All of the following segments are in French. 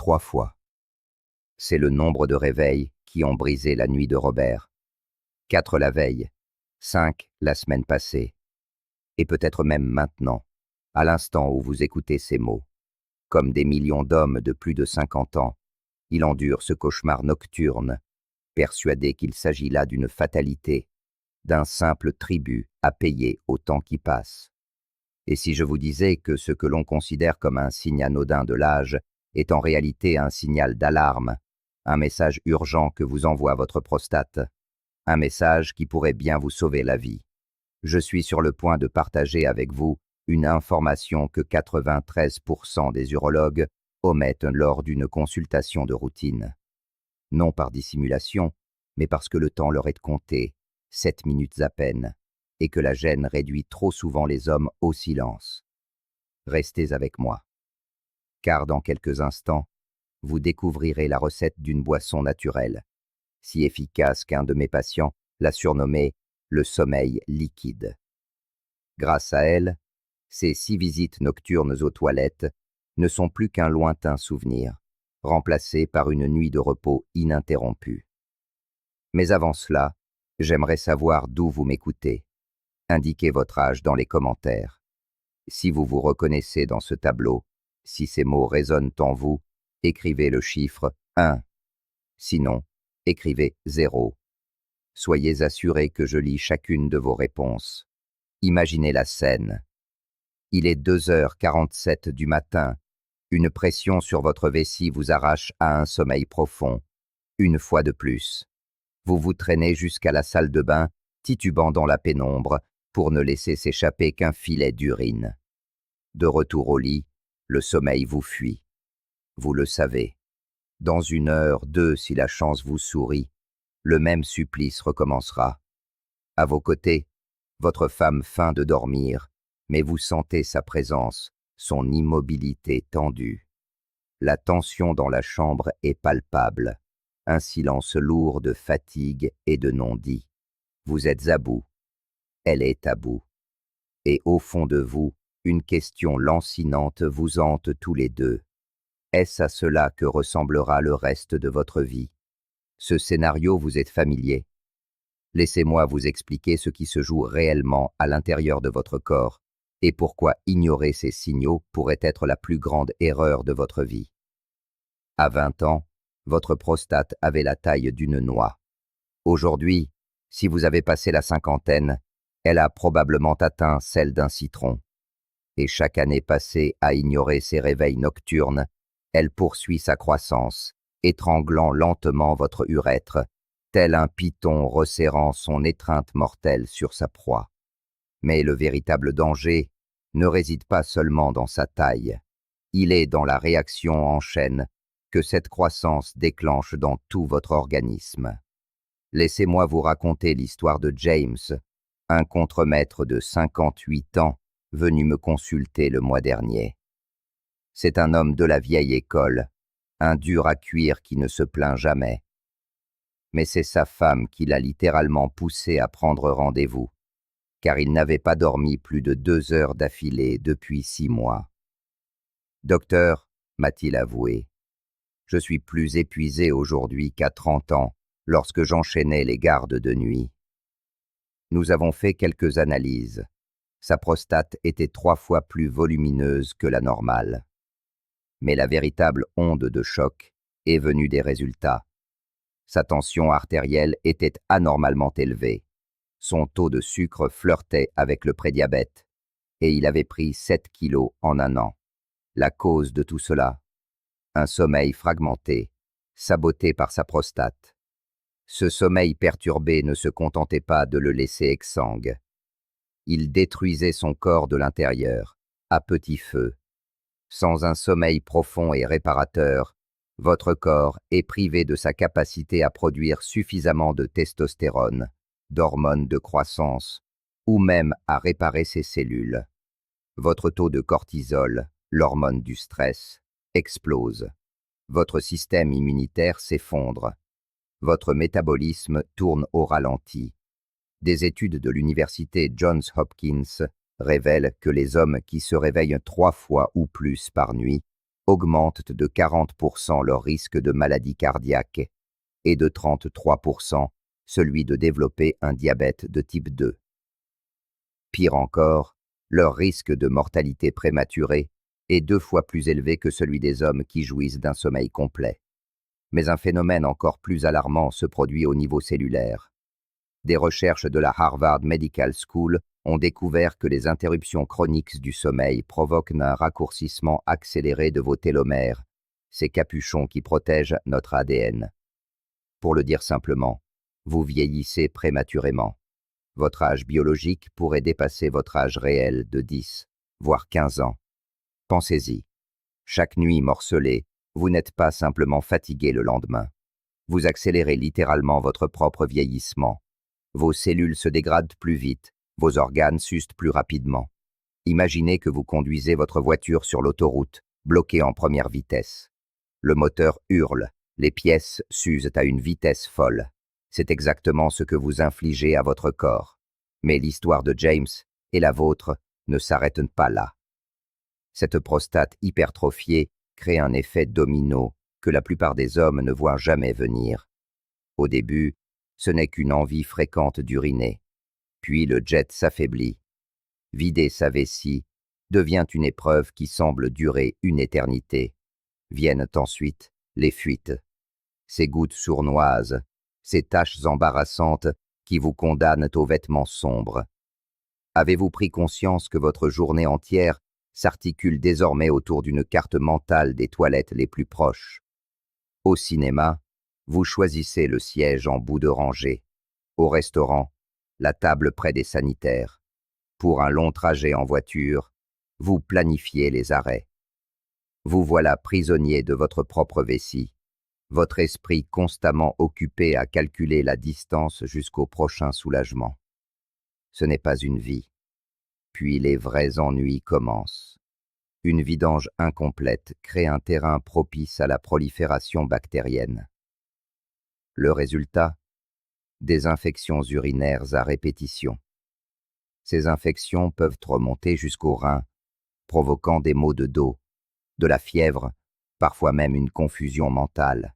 3 fois. C'est le nombre de réveils qui ont brisé la nuit de Robert. 4 la veille, 5 la semaine passée, et peut-être même maintenant, à l'instant où vous écoutez ces mots. Comme des millions d'hommes de plus de 50 ans, il endure ce cauchemar nocturne, persuadé qu'il s'agit là d'une fatalité, d'un simple tribut à payer au temps qui passe. Et si je vous disais que ce que l'on considère comme un signe anodin de l'âge est en réalité un signal d'alarme, un message urgent que vous envoie votre prostate, un message qui pourrait bien vous sauver la vie. Je suis sur le point de partager avec vous une information que 93% des urologues omettent lors d'une consultation de routine. Non par dissimulation, mais parce que le temps leur est compté, 7 minutes à peine, et que la gêne réduit trop souvent les hommes au silence. Restez avec moi, car dans quelques instants, vous découvrirez la recette d'une boisson naturelle, si efficace qu'un de mes patients l'a surnommée le sommeil liquide. Grâce à elle, ces 6 visites nocturnes aux toilettes ne sont plus qu'un lointain souvenir, remplacé par une nuit de repos ininterrompue. Mais avant cela, j'aimerais savoir d'où vous m'écoutez. Indiquez votre âge dans les commentaires. Si vous vous reconnaissez dans ce tableau, si ces mots résonnent en vous, écrivez le chiffre 1. Sinon, écrivez 0. Soyez assurés que je lis chacune de vos réponses. Imaginez la scène. Il est 2h47 du matin. Une pression sur votre vessie vous arrache à un sommeil profond. Une fois de plus. Vous vous traînez jusqu'à la salle de bain, titubant dans la pénombre, pour ne laisser s'échapper qu'un filet d'urine. De retour au lit, le sommeil vous fuit. Vous le savez. Dans 1 heure, 2, si la chance vous sourit, le même supplice recommencera. À vos côtés, votre femme feint de dormir, mais vous sentez sa présence, son immobilité tendue. La tension dans la chambre est palpable, un silence lourd de fatigue et de non-dit. Vous êtes à bout. Elle est à bout. Et au fond de vous, une question lancinante vous hante tous les deux. Est-ce à cela que ressemblera le reste de votre vie? Ce scénario vous est familier. Laissez-moi vous expliquer ce qui se joue réellement à l'intérieur de votre corps et pourquoi ignorer ces signaux pourrait être la plus grande erreur de votre vie. À 20 ans, votre prostate avait la taille d'une noix. Aujourd'hui, si vous avez passé la cinquantaine, elle a probablement atteint celle d'un citron. Et chaque année passée à ignorer ses réveils nocturnes, elle poursuit sa croissance, étranglant lentement votre urètre, tel un python resserrant son étreinte mortelle sur sa proie. Mais le véritable danger ne réside pas seulement dans sa taille. Il est dans la réaction en chaîne que cette croissance déclenche dans tout votre organisme. Laissez-moi vous raconter l'histoire de James, un contremaître de 58 ans venu me consulter le mois dernier. C'est un homme de la vieille école, un dur à cuire qui ne se plaint jamais. Mais c'est sa femme qui l'a littéralement poussé à prendre rendez-vous, car il n'avait pas dormi plus de 2 heures d'affilée depuis 6 mois. « Docteur, m'a-t-il avoué, je suis plus épuisé aujourd'hui qu'à 30 ans, lorsque j'enchaînais les gardes de nuit. Nous avons fait quelques analyses. Sa prostate était 3 fois plus volumineuse que la normale. Mais la véritable onde de choc est venue des résultats. Sa tension artérielle était anormalement élevée. Son taux de sucre flirtait avec le prédiabète. Et il avait pris 7 kilos en 1 an. La cause de tout cela? Un sommeil fragmenté, saboté par sa prostate. Ce sommeil perturbé ne se contentait pas de le laisser exsangue. Il détruisait son corps de l'intérieur, à petit feu. Sans un sommeil profond et réparateur, votre corps est privé de sa capacité à produire suffisamment de testostérone, d'hormones de croissance, ou même à réparer ses cellules. Votre taux de cortisol, l'hormone du stress, explose. Votre système immunitaire s'effondre. Votre métabolisme tourne au ralenti. Des études de l'université Johns Hopkins révèlent que les hommes qui se réveillent 3 fois ou plus par nuit augmentent de 40% leur risque de maladie cardiaque et de 33% celui de développer un diabète de type 2. Pire encore, leur risque de mortalité prématurée est 2 fois plus élevé que celui des hommes qui jouissent d'un sommeil complet. Mais un phénomène encore plus alarmant se produit au niveau cellulaire. Des recherches de la Harvard Medical School ont découvert que les interruptions chroniques du sommeil provoquent un raccourcissement accéléré de vos télomères, ces capuchons qui protègent notre ADN. Pour le dire simplement, vous vieillissez prématurément. Votre âge biologique pourrait dépasser votre âge réel de 10, voire 15 ans. Pensez-y. Chaque nuit morcelée, vous n'êtes pas simplement fatigué le lendemain. Vous accélérez littéralement votre propre vieillissement. Vos cellules se dégradent plus vite, vos organes s'usent plus rapidement. Imaginez que vous conduisez votre voiture sur l'autoroute, bloquée en première vitesse. Le moteur hurle, les pièces s'usent à une vitesse folle. C'est exactement ce que vous infligez à votre corps. Mais l'histoire de James et la vôtre ne s'arrêtent pas là. Cette prostate hypertrophiée crée un effet domino que la plupart des hommes ne voient jamais venir. Au début, ce n'est qu'une envie fréquente d'uriner. Puis le jet s'affaiblit. Vider sa vessie devient une épreuve qui semble durer une éternité. Viennent ensuite les fuites. Ces gouttes sournoises, ces taches embarrassantes qui vous condamnent aux vêtements sombres. Avez-vous pris conscience que votre journée entière s'articule désormais autour d'une carte mentale des toilettes les plus proches? Au cinéma, vous choisissez le siège en bout de rangée. Au restaurant, la table près des sanitaires. Pour un long trajet en voiture, vous planifiez les arrêts. Vous voilà prisonnier de votre propre vessie, votre esprit constamment occupé à calculer la distance jusqu'au prochain soulagement. Ce n'est pas une vie. Puis les vrais ennuis commencent. Une vidange incomplète crée un terrain propice à la prolifération bactérienne. Le résultat? Des infections urinaires à répétition. Ces infections peuvent remonter jusqu'aux reins, provoquant des maux de dos, de la fièvre, parfois même une confusion mentale.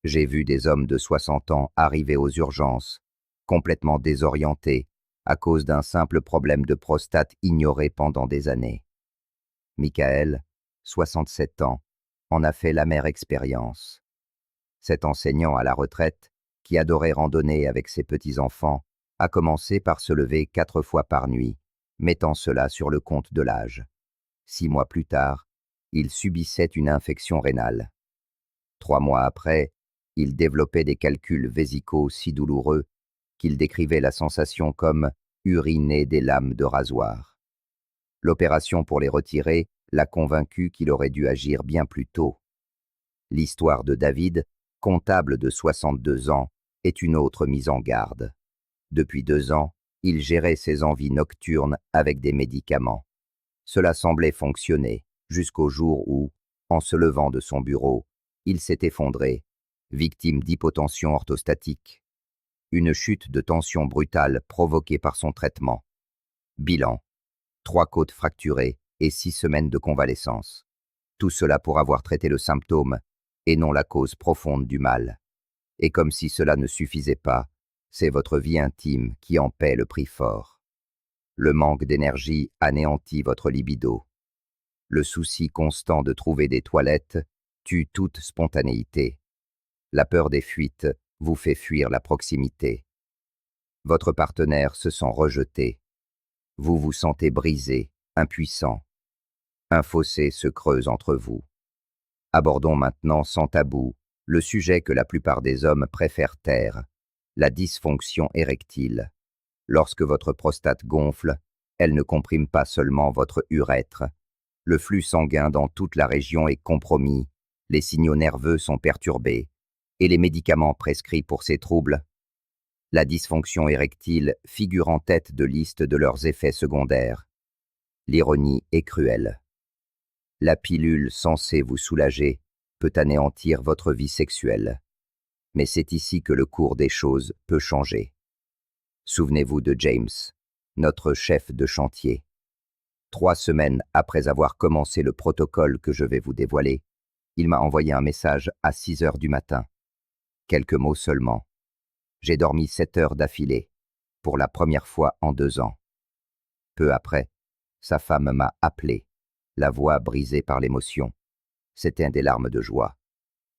J'ai vu des hommes de 60 ans arriver aux urgences, complètement désorientés, à cause d'un simple problème de prostate ignoré pendant des années. Michael, 67 ans, en a fait l'amère expérience. Cet enseignant à la retraite, qui adorait randonner avec ses petits-enfants, a commencé par se lever 4 fois par nuit, mettant cela sur le compte de l'âge. 6 mois plus tard, il subissait une infection rénale. 3 mois après, il développait des calculs vésicaux si douloureux qu'il décrivait la sensation comme « uriner des lames de rasoir ». L'opération pour les retirer l'a convaincu qu'il aurait dû agir bien plus tôt. L'histoire de David, comptable de 62 ans, est une autre mise en garde. Depuis 2 ans, il gérait ses envies nocturnes avec des médicaments. Cela semblait fonctionner, jusqu'au jour où, en se levant de son bureau, il s'est effondré, victime d'hypotension orthostatique. Une chute de tension brutale provoquée par son traitement. Bilan: 3 côtes fracturées et 6 semaines de convalescence. Tout cela pour avoir traité le symptôme et non la cause profonde du mal. Et comme si cela ne suffisait pas, c'est votre vie intime qui en paie le prix fort. Le manque d'énergie anéantit votre libido. Le souci constant de trouver des toilettes tue toute spontanéité. La peur des fuites vous fait fuir la proximité. Votre partenaire se sent rejeté. Vous vous sentez brisé, impuissant. Un fossé se creuse entre vous. Abordons maintenant sans tabou le sujet que la plupart des hommes préfèrent taire, la dysfonction érectile. Lorsque votre prostate gonfle, elle ne comprime pas seulement votre urètre. Le flux sanguin dans toute la région est compromis, les signaux nerveux sont perturbés, et les médicaments prescrits pour ces troubles. La dysfonction érectile figure en tête de liste de leurs effets secondaires. L'ironie est cruelle. La pilule censée vous soulager peut anéantir votre vie sexuelle. Mais c'est ici que le cours des choses peut changer. Souvenez-vous de James, notre chef de chantier. 3 semaines après avoir commencé le protocole que je vais vous dévoiler, il m'a envoyé un message à 6 heures du matin. Quelques mots seulement. J'ai dormi 7 heures d'affilée, pour la première fois en 2 ans. Peu après, sa femme m'a appelé, la voix brisée par l'émotion. C'étaient des larmes de joie.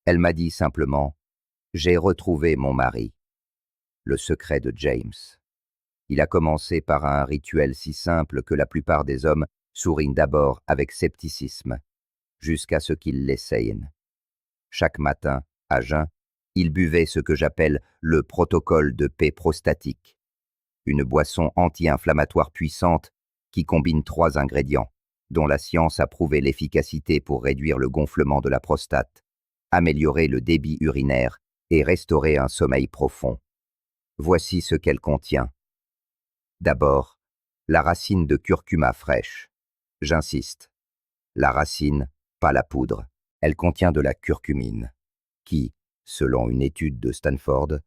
Elle m'a dit simplement « J'ai retrouvé mon mari ». Le secret de James. Il a commencé par un rituel si simple que la plupart des hommes sourient d'abord avec scepticisme, jusqu'à ce qu'ils l'essayent. Chaque matin, à jeun, il buvait ce que j'appelle le protocole de paix prostatique, une boisson anti-inflammatoire puissante qui combine 3 ingrédients, dont la science a prouvé l'efficacité pour réduire le gonflement de la prostate, améliorer le débit urinaire et restaurer un sommeil profond. Voici ce qu'elle contient. D'abord, la racine de curcuma fraîche. J'insiste, la racine, pas la poudre. Elle contient de la curcumine, qui, selon une étude de Stanford,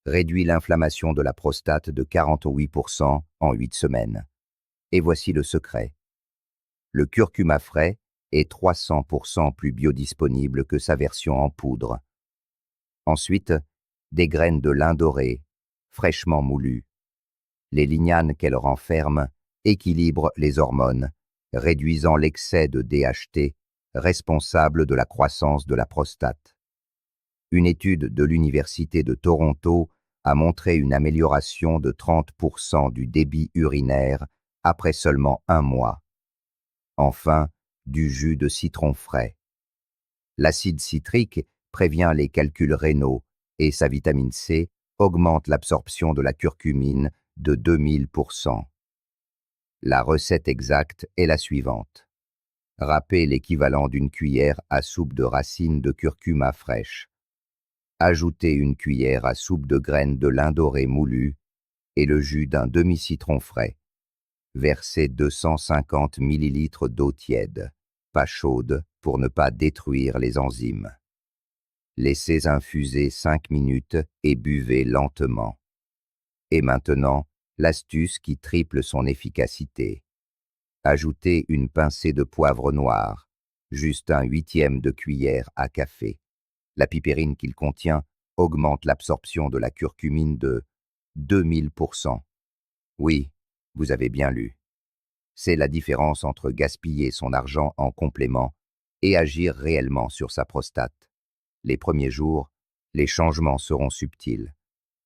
réduit l'inflammation de la prostate de 48% en 8 semaines. Et voici le secret. Le curcuma frais est 300% plus biodisponible que sa version en poudre. Ensuite, des graines de lin doré, fraîchement moulues. Les lignanes qu'elles renferment équilibrent les hormones, réduisant l'excès de DHT, responsable de la croissance de la prostate. Une étude de l'Université de Toronto a montré une amélioration de 30% du débit urinaire après seulement 1 mois. Enfin, du jus de citron frais. L'acide citrique prévient les calculs rénaux et sa vitamine C augmente l'absorption de la curcumine de 2000%. La recette exacte est la suivante. Râpez l'équivalent d'une cuillère à soupe de racines de curcuma fraîche. Ajoutez une cuillère à soupe de graines de lin doré moulu et le jus d'un demi-citron frais. Versez 250 ml d'eau tiède, pas chaude pour ne pas détruire les enzymes. Laissez infuser 5 minutes et buvez lentement. Et maintenant, l'astuce qui triple son efficacité. Ajoutez une pincée de poivre noir, juste 1/8 de cuillère à café. La pipérine qu'il contient augmente l'absorption de la curcumine de 2000%. Oui, vous avez bien lu. C'est la différence entre gaspiller son argent en complément et agir réellement sur sa prostate. Les premiers jours, les changements seront subtils.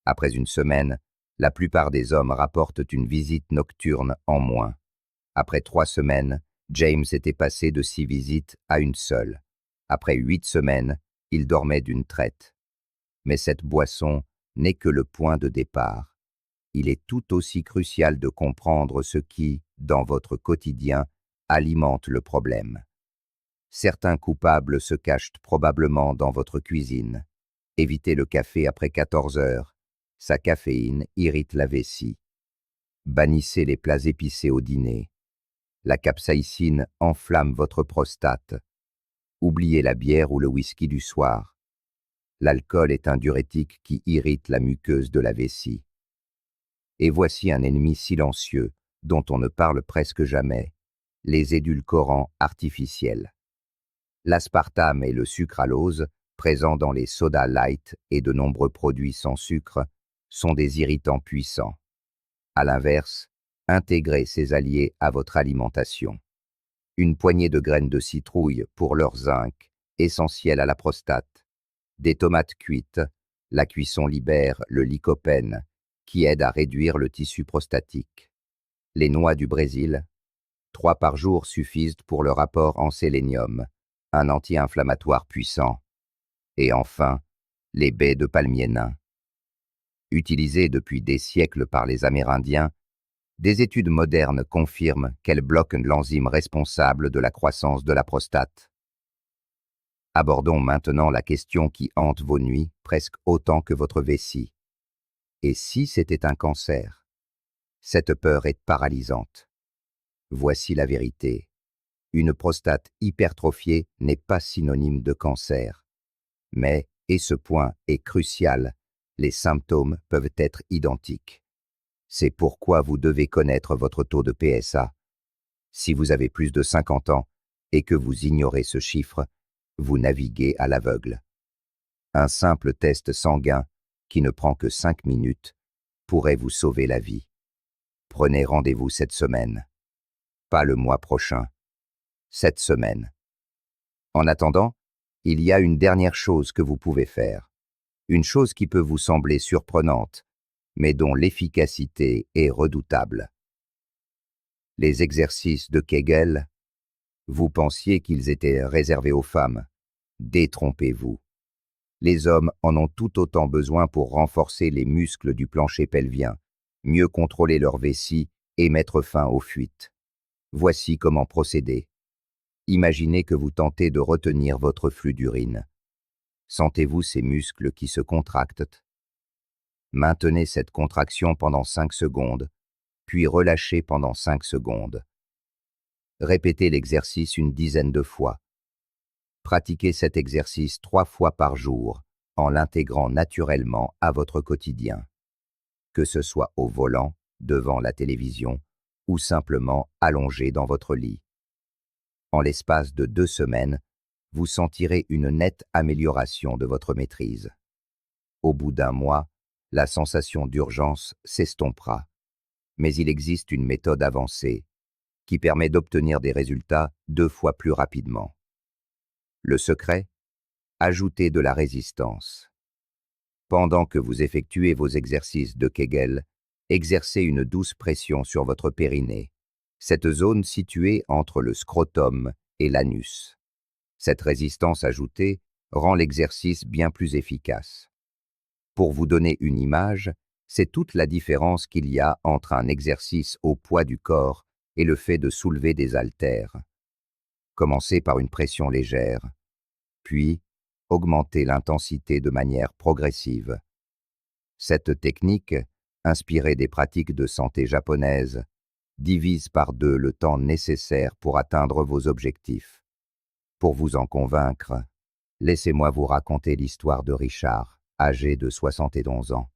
Après une semaine, la plupart des hommes rapportent une visite nocturne en moins. Après 3 semaines, James était passé de 6 visites à une seule. Après 8 semaines, il dormait d'une traite. Mais cette boisson n'est que le point de départ. Il est tout aussi crucial de comprendre ce qui, dans votre quotidien, alimente le problème. Certains coupables se cachent probablement dans votre cuisine. Évitez le café après 14 heures. Sa caféine irrite la vessie. Bannissez les plats épicés au dîner. La capsaïcine enflamme votre prostate. Oubliez la bière ou le whisky du soir. L'alcool est un diurétique qui irrite la muqueuse de la vessie. Et voici un ennemi silencieux, dont on ne parle presque jamais, les édulcorants artificiels. L'aspartame et le sucralose, présents dans les sodas light et de nombreux produits sans sucre, sont des irritants puissants. À l'inverse, intégrez ces alliés à votre alimentation. Une poignée de graines de citrouille pour leur zinc, essentiel à la prostate. Des tomates cuites, la cuisson libère le lycopène, qui aide à réduire le tissu prostatique. Les noix du Brésil, 3 par jour suffisent pour leur apport en sélénium, un anti-inflammatoire puissant. Et enfin, les baies de palmier nain. Utilisées depuis des siècles par les Amérindiens, des études modernes confirment qu'elles bloquent l'enzyme responsable de la croissance de la prostate. Abordons maintenant la question qui hante vos nuits presque autant que votre vessie. Et si c'était un cancer? Cette peur est paralysante. Voici la vérité. Une prostate hypertrophiée n'est pas synonyme de cancer. Mais, et ce point est crucial, les symptômes peuvent être identiques. C'est pourquoi vous devez connaître votre taux de PSA. Si vous avez plus de 50 ans et que vous ignorez ce chiffre, vous naviguez à l'aveugle. Un simple test sanguin, qui ne prend que 5 minutes, pourrait vous sauver la vie. Prenez rendez-vous cette semaine. Pas le mois prochain. Cette semaine. En attendant, il y a une dernière chose que vous pouvez faire. Une chose qui peut vous sembler surprenante, mais dont l'efficacité est redoutable. Les exercices de Kegel, vous pensiez qu'ils étaient réservés aux femmes. Détrompez-vous. Les hommes en ont tout autant besoin pour renforcer les muscles du plancher pelvien, mieux contrôler leur vessie et mettre fin aux fuites. Voici comment procéder. Imaginez que vous tentez de retenir votre flux d'urine. Sentez-vous ces muscles qui se contractent? Maintenez cette contraction pendant 5 secondes, puis relâchez pendant 5 secondes. Répétez l'exercice une dizaine de fois. Pratiquez cet exercice 3 fois par jour, en l'intégrant naturellement à votre quotidien. Que ce soit au volant, devant la télévision, ou simplement allongé dans votre lit. En l'espace de 2 semaines, vous sentirez une nette amélioration de votre maîtrise. Au bout d'un mois, la sensation d'urgence s'estompera. Mais il existe une méthode avancée qui permet d'obtenir des résultats 2 fois plus rapidement. Le secret? Ajoutez de la résistance. Pendant que vous effectuez vos exercices de Kegel, exercez une douce pression sur votre périnée, cette zone située entre le scrotum et l'anus. Cette résistance ajoutée rend l'exercice bien plus efficace. Pour vous donner une image, c'est toute la différence qu'il y a entre un exercice au poids du corps et le fait de soulever des haltères. Commencez par une pression légère, puis augmentez l'intensité de manière progressive. Cette technique, inspirée des pratiques de santé japonaises, divise par 2 le temps nécessaire pour atteindre vos objectifs. Pour vous en convaincre, laissez-moi vous raconter l'histoire de Richard, âgé de 71 ans.